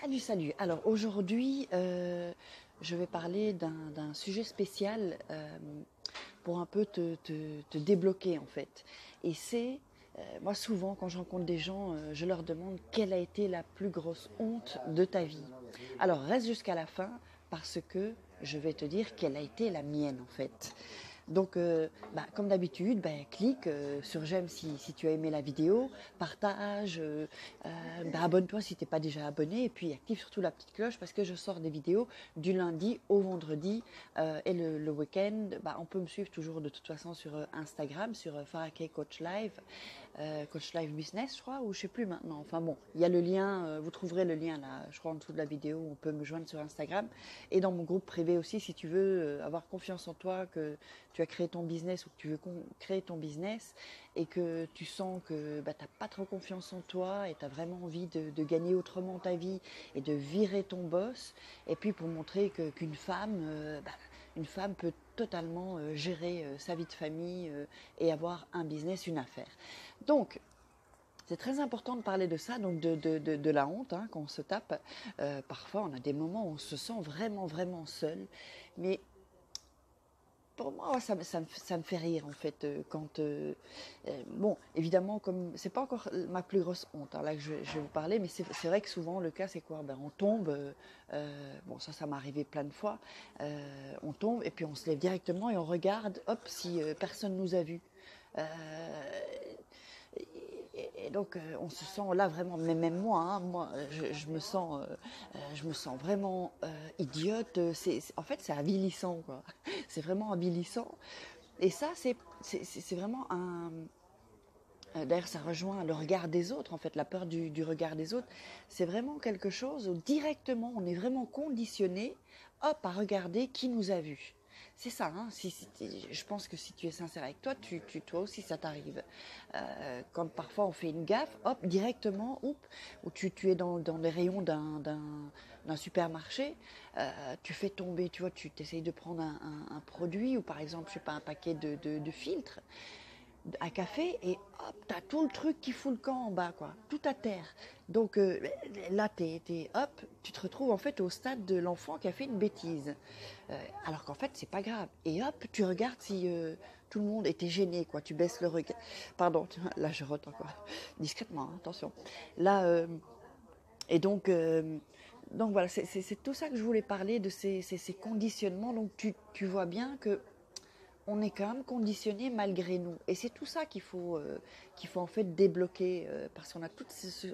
Salut, salut. Alors aujourd'hui, je vais parler d'un sujet spécial pour un peu te débloquer en fait. Et c'est, moi souvent quand je rencontre des gens, je leur demande quelle a été la plus grosse honte de ta vie. Alors reste jusqu'à la fin parce que je vais te dire quelle a été la mienne en fait. Donc, comme d'habitude, clique sur j'aime si tu as aimé la vidéo, partage, abonne-toi si tu n'es pas déjà abonné et puis active surtout la petite cloche parce que je sors des vidéos du lundi au vendredi et le week-end. On peut me suivre toujours de toute façon sur Instagram, sur Farake Coach Live Business, je crois, ou je sais plus maintenant. Enfin bon, il y a le lien, vous trouverez le lien là, je crois en dessous de la vidéo, on peut me joindre sur Instagram et dans mon groupe privé aussi si tu veux avoir confiance en toi, que tu as créé ton business ou que tu veux créer ton business et que tu sens que tu n'as pas trop confiance en toi et tu as vraiment envie de gagner autrement ta vie et de virer ton boss. Et puis pour montrer qu'une femme, une femme peut totalement gérer sa vie de famille et avoir un business, une affaire. Donc, c'est très important de parler de ça, donc de la honte qu'on se tape. Parfois, on a des moments où on se sent vraiment, vraiment seul. Mais pour moi, ça me fait rire en fait. Bon, évidemment, comme c'est pas encore ma plus grosse honte là que je vais vous parler, mais c'est vrai que souvent le cas c'est quoi? On tombe. Bon, ça m'est arrivé plein de fois. On tombe et puis on se lève directement et on regarde, hop, si personne nous a vus. Euh, et donc on se sent là vraiment, mais même moi, je me sens vraiment idiote. En fait, c'est avilissant, quoi. C'est vraiment avilissant. Et ça, c'est vraiment un. D'ailleurs, ça rejoint le regard des autres, en fait, la peur du regard des autres. C'est vraiment quelque chose où directement, on est vraiment conditionné, hop, à regarder qui nous a vus. C'est ça, je pense que si tu es sincère avec toi, toi aussi ça t'arrive. Quand parfois on fait une gaffe, hop, directement, ou tu es dans les rayons d'un supermarché, tu fais tomber, tu vois, tu essayes de prendre un produit, ou par exemple, je sais pas, un paquet de filtres à café et hop, t'as tout le truc qui fout le camp en bas, quoi, tout à terre. Donc là, hop, tu te retrouves en fait au stade de l'enfant qui a fait une bêtise. Alors qu'en fait, c'est pas grave. Et hop, tu regardes si tout le monde était gêné, quoi. Tu baisses le regard. Pardon, là je rote encore. Discrètement, attention. Là, et donc voilà, c'est tout ça que je voulais parler de ces conditionnements. Donc tu vois bien que on est quand même conditionné malgré nous. Et c'est tout ça qu'il faut en fait débloquer parce qu'on a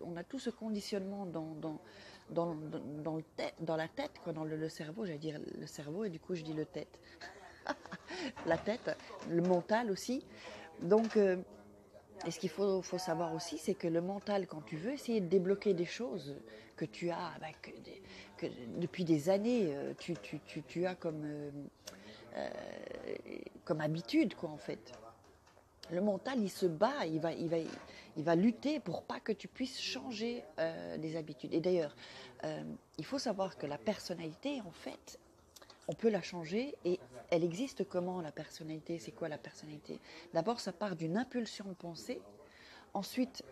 on a tout ce conditionnement dans la tête, quoi, dans le cerveau, j'allais dire le cerveau et du coup je dis le tête. La tête, le mental aussi. Donc, et ce qu'il faut savoir aussi, c'est que le mental, quand tu veux essayer de débloquer des choses que tu as, que depuis des années, tu as comme habitude, quoi, en fait. Le mental, il se bat, il va lutter pour pas que tu puisses changer des habitudes. Et d'ailleurs, il faut savoir que la personnalité, en fait, on peut la changer et elle existe comment la personnalité? C'est quoi la personnalité? D'abord, ça part d'une impulsion de pensée. Ensuite,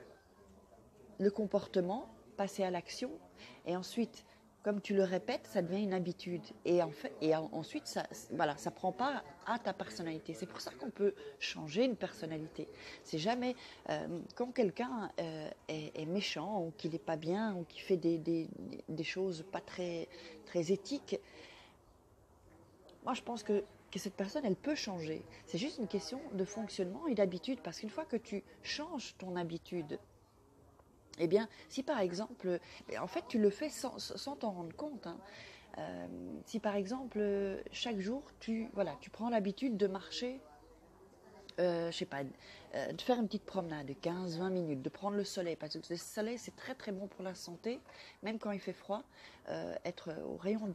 le comportement, passer à l'action. Et ensuite, comme tu le répètes, ça devient une habitude. Ensuite, voilà, ça prend pas à ta personnalité. C'est pour ça qu'on peut changer une personnalité. C'est jamais quand quelqu'un est méchant ou qu'il n'est pas bien ou qu'il fait des choses pas très éthiques. Moi, je pense que cette personne, elle peut changer. C'est juste une question de fonctionnement et d'habitude. Parce qu'une fois que tu changes ton habitude, eh bien, si par exemple, en fait, tu le fais sans t'en rendre compte. Si par exemple, chaque jour, tu prends l'habitude de marcher, je sais pas, de faire une petite promenade de 15-20 minutes, de prendre le soleil, parce que le soleil, c'est très très bon pour la santé, même quand il fait froid. Être au rayon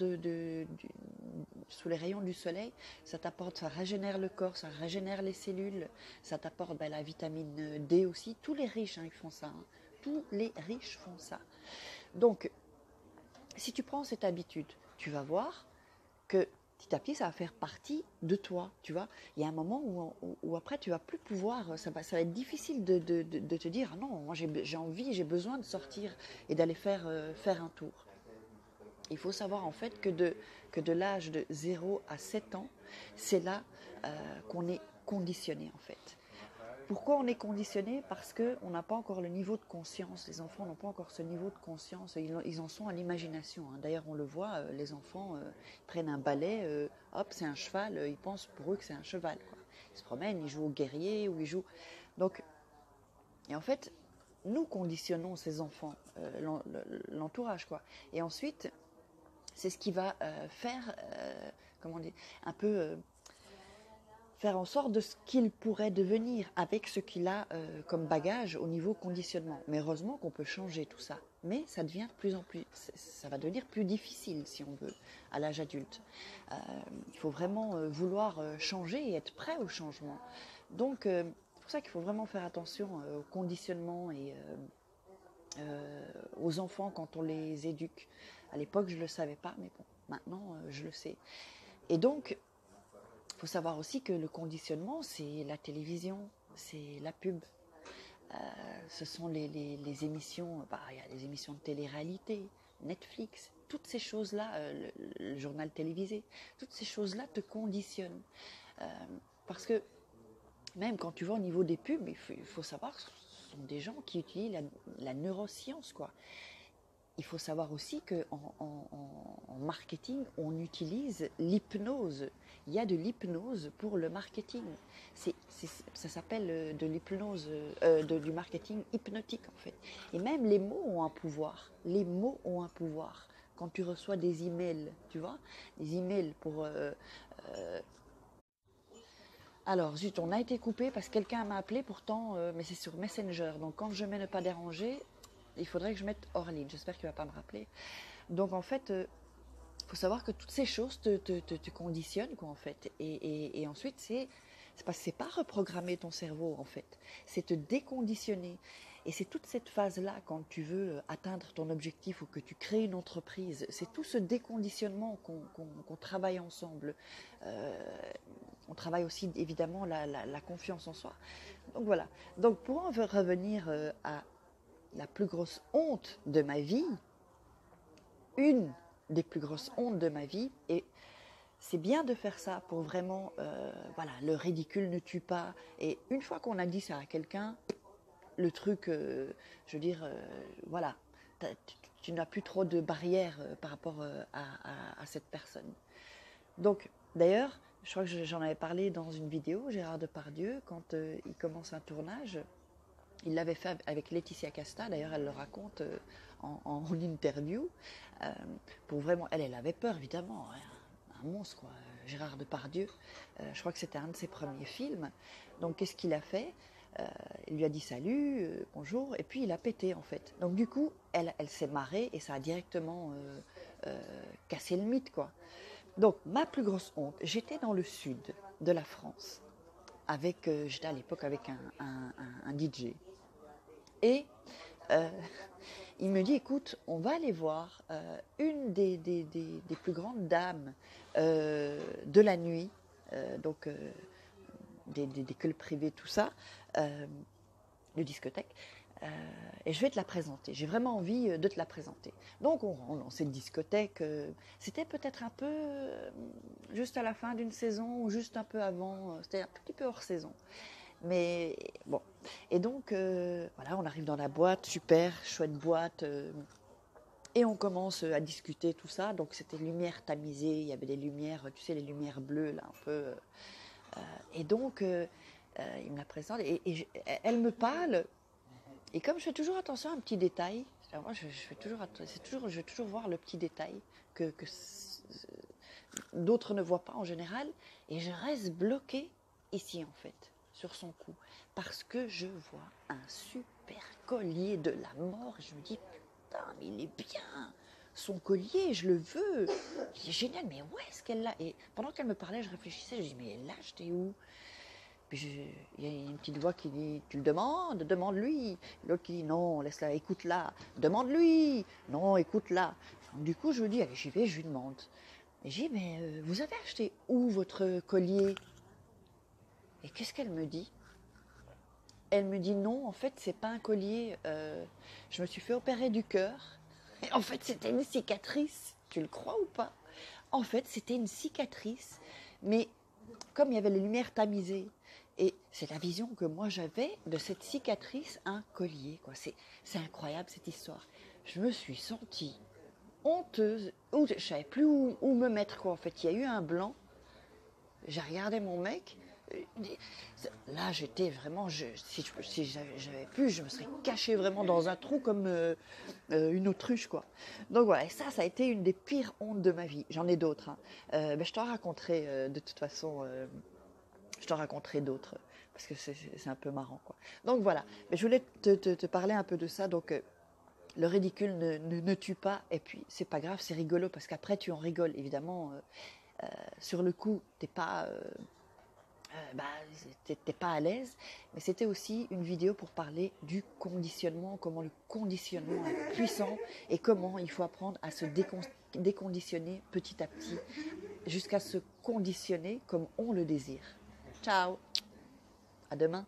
sous les rayons du soleil, ça t'apporte, ça régénère le corps, ça régénère les cellules, ça t'apporte la vitamine D aussi. Tous les riches, ils font ça. Tous les riches font ça. Donc, si tu prends cette habitude, tu vas voir que petit à petit, ça va faire partie de toi, tu vois. Il y a un moment où après, tu vas plus pouvoir, ça va être difficile de te dire, ah non, moi j'ai envie, j'ai besoin de sortir et d'aller faire un tour. Il faut savoir en fait que de l'âge de 0 à 7 ans, c'est là qu'on est conditionné en fait. Pourquoi on est conditionné? Parce qu'on n'a pas encore le niveau de conscience. Les enfants n'ont pas encore ce niveau de conscience. Ils en sont à l'imagination. D'ailleurs, on le voit, les enfants prennent un balai, hop, c'est un cheval. Ils pensent pour eux que c'est un cheval, quoi. Ils se promènent, ils jouent au guerrier ou ils jouent. Donc, et en fait, nous conditionnons ces enfants, l'entourage, quoi. Et ensuite, c'est ce qui va faire, comment dire, un peu faire en sorte de ce qu'il pourrait devenir avec ce qu'il a comme bagage au niveau conditionnement. Mais heureusement qu'on peut changer tout ça. Mais ça devient de plus en plus, ça va devenir plus difficile si on veut à l'âge adulte. Il faut vraiment vouloir changer et être prêt au changement. Donc c'est pour ça qu'il faut vraiment faire attention au conditionnement et aux enfants quand on les éduque. À l'époque je ne le savais pas, mais bon, maintenant je le sais. Et donc il faut savoir aussi que le conditionnement, c'est la télévision, c'est la pub. Ce sont les émissions, il y a les émissions de télé-réalité, Netflix, toutes ces choses-là, le journal télévisé, toutes ces choses-là te conditionnent. Parce que même quand tu vois au niveau des pubs, il faut savoir que ce sont des gens qui utilisent la neuroscience, quoi. Il faut savoir aussi qu'en marketing, on utilise l'hypnose. Il y a de l'hypnose pour le marketing. Ça s'appelle de l'hypnose, du marketing hypnotique en fait. Et même les mots ont un pouvoir. Les mots ont un pouvoir. Quand tu reçois des emails, tu vois, des emails pour... Alors, zut, on a été coupé parce que quelqu'un m'a appelé pourtant, mais c'est sur Messenger. Donc quand je mets ne pas déranger, il faudrait que je mette hors ligne. J'espère qu'il ne va pas me rappeler. Donc en fait, faut savoir que toutes ces choses te conditionnent, quoi, en fait. Et ensuite, c'est pas reprogrammer ton cerveau, en fait. C'est te déconditionner. Et c'est toute cette phase-là, quand tu veux atteindre ton objectif ou que tu crées une entreprise, c'est tout ce déconditionnement qu'on travaille ensemble. On travaille aussi, évidemment, la confiance en soi. Donc voilà. Donc pour en revenir à la plus grosse honte de ma vie, une des plus grosses hontes de ma vie, et c'est bien de faire ça pour vraiment, voilà, le ridicule ne tue pas. Et une fois qu'on a dit ça à quelqu'un, le truc, je veux dire, voilà, tu n'as plus trop de barrières par rapport à cette personne. Donc, d'ailleurs, je crois que j'en avais parlé dans une vidéo, Gérard Depardieu, quand il commence un tournage, il l'avait fait avec Laetitia Casta, d'ailleurs elle le raconte en interview, pour vraiment, elle avait peur évidemment, un monstre quoi, Gérard Depardieu, je crois que c'était un de ses premiers films, donc qu'est-ce qu'il a fait? Il lui a dit salut, bonjour, et puis il a pété en fait. Donc du coup, elle s'est marrée et ça a directement cassé le mythe quoi. Donc ma plus grosse honte, j'étais dans le sud de la France, j'étais à l'époque avec un DJ. Et il me dit, écoute, on va aller voir une des plus grandes dames de la nuit, donc des clubs privés, tout ça, de discothèques, et je vais te la présenter. J'ai vraiment envie de te la présenter. Donc on rentre dans cette discothèque. C'était peut-être un peu juste à la fin d'une saison ou juste un peu avant. C'était un petit peu hors saison. Mais bon. Et donc voilà, on arrive dans la boîte, super, chouette boîte. Et on commence à discuter tout ça. Donc c'était lumière tamisée. Il y avait des lumières, tu sais, les lumières bleues là, un peu. Et donc il me la présente et elle me parle. Et comme je fais toujours attention à un petit détail, moi je vais toujours voir le petit détail que d'autres ne voient pas en général, et je reste bloquée ici en fait, sur son cou, parce que je vois un super collier de la mort, et je me dis putain mais il est bien, son collier je le veux, il est génial, mais où est-ce qu'elle l'a? Et pendant qu'elle me parlait je réfléchissais, je dis mais elle l'a acheté où? Puis il y a une petite voix qui dit « Tu le demandes? Demande-lui ». L'autre qui dit « Non, laisse-la, écoute-la. Demande-lui. Non, écoute-la. » Du coup, je me dis « Allez, j'y vais, je lui demande. » Et j'ai dit « Mais vous avez acheté où votre collier ?» Et qu'est-ce qu'elle me dit? Elle me dit « Non, en fait, c'est pas un collier. Je me suis fait opérer du cœur. » Et en fait, c'était une cicatrice. Tu le crois ou pas? En fait, c'était une cicatrice, mais comme il y avait les lumières tamisées, et c'est la vision que moi j'avais de cette cicatrice, un collier, quoi. C'est incroyable cette histoire. Je me suis sentie honteuse, je ne savais plus où me mettre, quoi. En fait, il y a eu un blanc, j'ai regardé mon mec, là j'étais vraiment, si j'avais pu, je me serais cachée vraiment dans un trou comme une autruche, quoi. Donc voilà, et ça a été une des pires hontes de ma vie. J'en ai d'autres, hein. Je t'en raconterai de toute façon, je t'en raconterai d'autres, parce que c'est un peu marrant, quoi. Donc voilà, mais je voulais te parler un peu de ça, donc le ridicule ne tue pas, et puis c'est pas grave, c'est rigolo, parce qu'après tu en rigoles, évidemment, sur le coup, bah, t'es pas à l'aise, mais c'était aussi une vidéo pour parler du conditionnement, comment le conditionnement est puissant et comment il faut apprendre à se déconditionner petit à petit jusqu'à se conditionner comme on le désire. Ciao, à demain.